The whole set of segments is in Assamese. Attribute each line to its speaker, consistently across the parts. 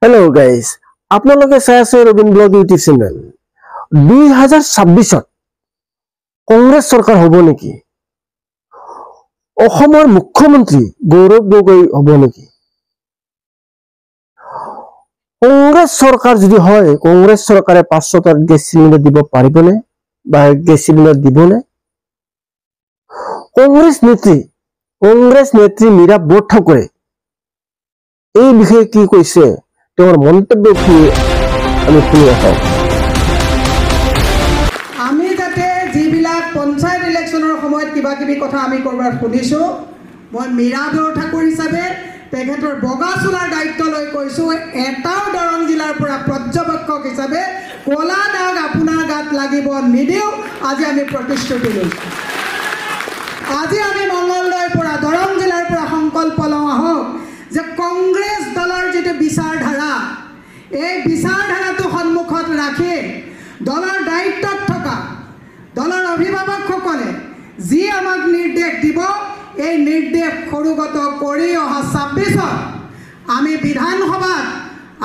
Speaker 1: Hello guys, আপোনালোকে চাই আছে ৰবিন ব্লগ ইউটিউব চেনেল 2026ত কংগ্ৰেছ চৰকাৰ হ'ব নেকি অসমৰ মুখ্যমন্ত্ৰী গৌৰৱ গগৈ হ'ব নেকি কংগ্ৰেছ চৰকাৰ যদি হয় কংগ্ৰেছ চৰকাৰে 500 গেছ চিলিণ্ডাৰ দিব পাৰিবনে বা গেছ চিলিণ্ডাৰ দিবনে কংগ্ৰেছ নেত্ৰী মীৰা বৰঠাকুৰে এই বিষয়ে কি কৈছে তোৰ মন্তব্য কি আমি শুনি আছো
Speaker 2: আমি যাতে যিবিলাক পঞ্চায়ত ইলেকশ্যনৰ সময়ত কিবা কিবি কথা আমি কৰবাৰ শুনিছো মই মীৰা বৰঠাকুৰ হিচাপে তেখেতৰ বগা চোলাৰ দায়িত্ব লৈ কৈছো এটাও দৰং জিলাৰ পৰা পৰ্যবেক্ষক হিচাপে কলা দাগ আপোনাৰ গাত লাগিব নিদিও আজি আমি প্ৰতিশ্ৰুতি লৈছো আজি আমি মংগলদৈৰ পৰা দৰং জিলাৰ পৰা সংকল্প লওঁ আহক যে কংগ্ৰেছ দলৰ যেটো বিচাৰধাৰা এই বিচাৰধাৰাটো সন্মুখত ৰাখি দলৰ দায়িত্বত থকা দলৰ অভিভাৱকসকলে যি আমাক নিৰ্দেশ দিব এই নিৰ্দেশ সৰুগত কৰি অহা 26ত আমি বিধানসভাত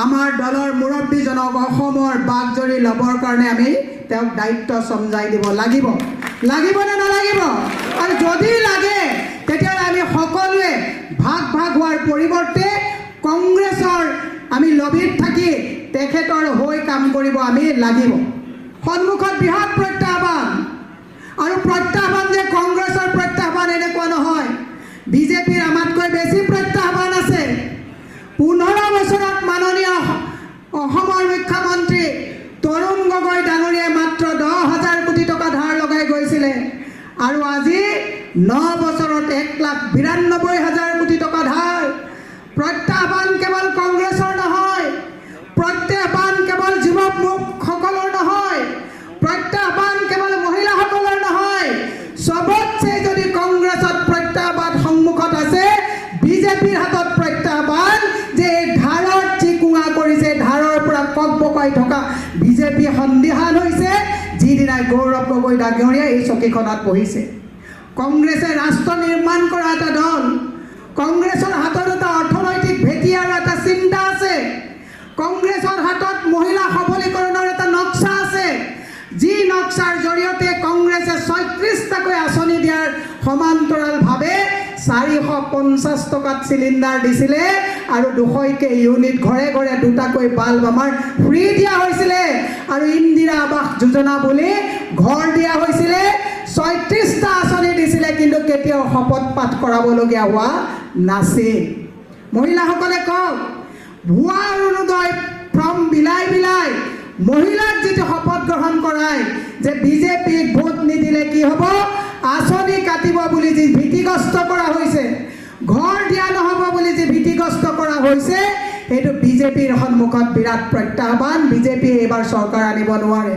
Speaker 2: আমাৰ দলৰ মুৰব্বীজনক অসমৰ বাগজৰি লবৰ কাৰণে আমি তেওঁক দায়িত্ব সমজাই দিব লাগিব নে নালাগিব আৰু যদি লাগে তেতিয়া আমি সকলোৱে ভাগ হোৱাৰ পৰিৱৰ্তে কংগ্ৰেছৰ আমি লবিত থাকি তেখেতৰ হৈ কাম কৰিব আমি লাগিব সন্মুখত বৃহৎ প্ৰত্যাহ্বান আৰু প্ৰত্যাহ্বান যে কংগ্ৰেছৰ প্ৰত্যাহ্বান এনেকুৱা নহয় বিজেপিৰ আমাতকৈ বেছি প্ৰত্যাহ্বান আছে 15 বছৰত মাননীয় অসমৰ মুখ্যমন্ত্ৰী তৰুণ গগৈ ডাঙৰীয়াই মাত্ৰ 10,000 কোটি টকা ধাৰ লগাই গৈছিলে আৰু আজি 9 বছৰত 1,92,000 কোটি টকা ধাৰ প্ৰত্যাহ্বান কেৱল কংগ্ৰেছৰ নহয় প্ৰত্যাহ্বান কেৱল যুৱকসকলৰ নহয় প্ৰত্যাহ্বান কেৱল মহিলাসকলৰ নহয় সবতছে যদি কংগ্ৰেছত প্ৰত্যাহ্বান সন্মুখত আছে বিজেপিৰ হাতত প্ৰত্যাহ্বান যে ধাৰৰ চিকুঙা কৰিছে ধাৰৰ পৰা ককবকাই থকা বিজেপি সন্দিহান হৈছে যিদিনাই গৌৰৱ গগৈ ডাঙৰীয়াই এই চকীখনত বহিছে কংগ্ৰেছে ৰাষ্ট্ৰ নিৰ্মাণ কৰা এটা দল কংগ্ৰেছৰ হাতত এটা অৰ্থনৈতিক ভেটি আৰু এটা চিন্তা আছে কংগ্ৰেছৰ হাতত মহিলা সবলীকৰণৰ এটা নক্সা আছে যি নক্সাৰ জৰিয়তে কংগ্ৰেছে 36টাকৈ আঁচনি দিয়াৰ সমান্তৰালভাৱে 450 টকাত চিলিণ্ডাৰ দিছিলে আৰু 200কে ইউনিট ঘৰে ঘৰে দুটাকৈ বাল্ব আমাৰ ফ্ৰী দিয়া হৈছিলে আৰু ইন্দিৰা আৱাস যোজনা বুলি ঘৰ দিয়া হৈছিলে 36টা আঁচনি দিছিলে কিন্তু কেতিয়াও শপত পাঠ কৰাবলগীয়া হোৱা নাছিল মহিলাসকলে কওক ভুৱা অৰুণোদয় ফৰ্ম বিলাই মহিলাক যেটো শপত গ্ৰহণ কৰায় যে বিজেপিক ভোট নিদিলে কি হ'ব আঁচনি কাটিব বুলি যি ভীতিগ্ৰস্ত কৰা হৈছে ঘৰ দিয়া নহব বুলি যি ভীতিগ্ৰস্ত কৰা হৈছে এইটো বিজেপিৰ সন্মুখত বিৰাট প্ৰত্যাহ্বান বিজেপি এবাৰ চৰকাৰ আনিব নোৱাৰে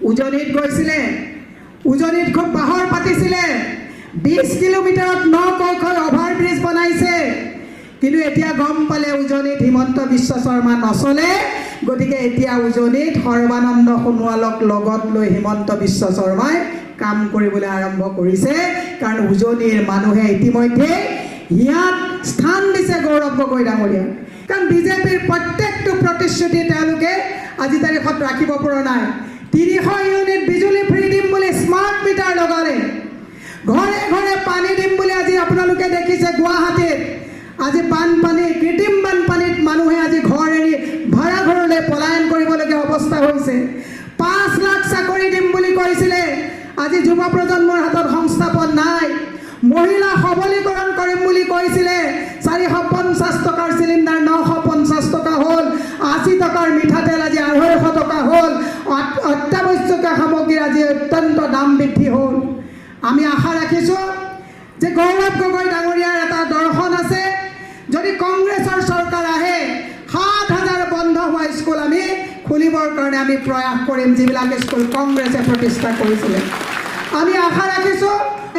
Speaker 2: উজনিত গৈছিলে উজনিত খুব বাহৰ পাতিছিলে 20 কিলোমিটাৰত 9 কৌশল অভাৰব্ৰিজ বনাইছে কিন্তু এতিয়া গম পালে উজনিত হিমন্ত বিশ্ব শৰ্মা নচলে গতিকে এতিয়া উজনিত সৰ্বানন্দ সোণোৱালক লগত লৈ হিমন্ত বিশ্ব শৰ্মাই কাম কৰিবলৈ আৰম্ভ কৰিছে কাৰণ উজনিৰ মানুহে ইতিমধ্যে ইয়াত স্থান দিছে গৌৰৱ গগৈ ডাঙৰীয়া কাৰণ বিজেপিৰ প্ৰত্যেকটো প্ৰতিশ্ৰুতি তেওঁলোকে আজি তাৰিখত ৰাখিব পৰা নাই 300 ইউনিট বিজুলী ফ্ৰী দিম বুলি স্মাৰ্ট মিটাৰ লগালে ঘৰে ঘৰে পানী দিম বুলি আজি আপোনালোকে দেখিছে গুৱাহাটীত আজি বানপানী কৃত্ৰিম বানপানীত মানুহে আজি ঘৰ এৰি ভাড়া ঘৰলৈ পলায়ন কৰিবলগীয়া অৱস্থা হৈছে 5 লাখ চাকৰি দিম বুলি কৈছিলে আজি যুৱ প্ৰজন্মৰ হাতত সংস্থাপন নাই মহিলা সবলীকৰণ কৰিম বুলি কৈছিলে 450 টকাৰ চিলিণ্ডাৰ 950 টকা হ'ল 80 টকাৰ মিঠাতেল আজি 250 টকা হ'ল অত্যাৱশ্যকীয় সামগ্ৰীৰ আজি অত্যন্ত দাম বৃদ্ধি হ'ল আমি আশা ৰাখিছো যে গৌৰৱ গগৈ ডাঙৰীয়াৰ এটা দৰ্শন আছে যদি কংগ্ৰেছৰ চৰকাৰ আহে 7,000 বন্ধ হোৱা স্কুল আমি খুলিবৰ কাৰণে আমি প্ৰয়াস কৰিম যিবিলাক স্কুল কংগ্ৰেছে প্ৰতিষ্ঠা কৰিছিলে আমি আশা ৰাখিছো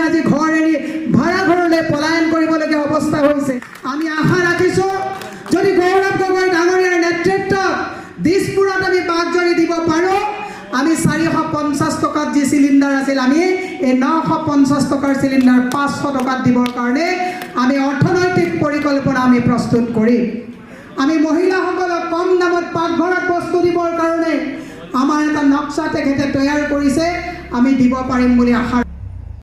Speaker 2: আজি ঘৰ এৰি ভাড়া ঘৰলৈ পলায়ন কৰিবলগীয়া অৱস্থা হৈছে আমি আশা ৰাখিছো যদি গৌৰৱ গগৈ ডাঙৰীয়াৰ নেতৃত্বত দিছপুৰত আমি বাগজৰি দিব পাৰো আমি 450 টকাত যি চিলিণ্ডাৰ আছিল আমি এই 950 টকাৰ চিলিণ্ডাৰ 500 টকাত দিবৰ কাৰণে আমি অৰ্থনৈতিক পৰিকল্পনা আমি প্ৰস্তুত কৰিম আমি মহিলাসকলক কম দামত পাকঘৰত বস্তু দিবৰ কাৰণে আমাৰ এটা নক্সা তেখেতে তৈয়াৰ কৰিছে, আমি দিব পাৰিম বুলি আশা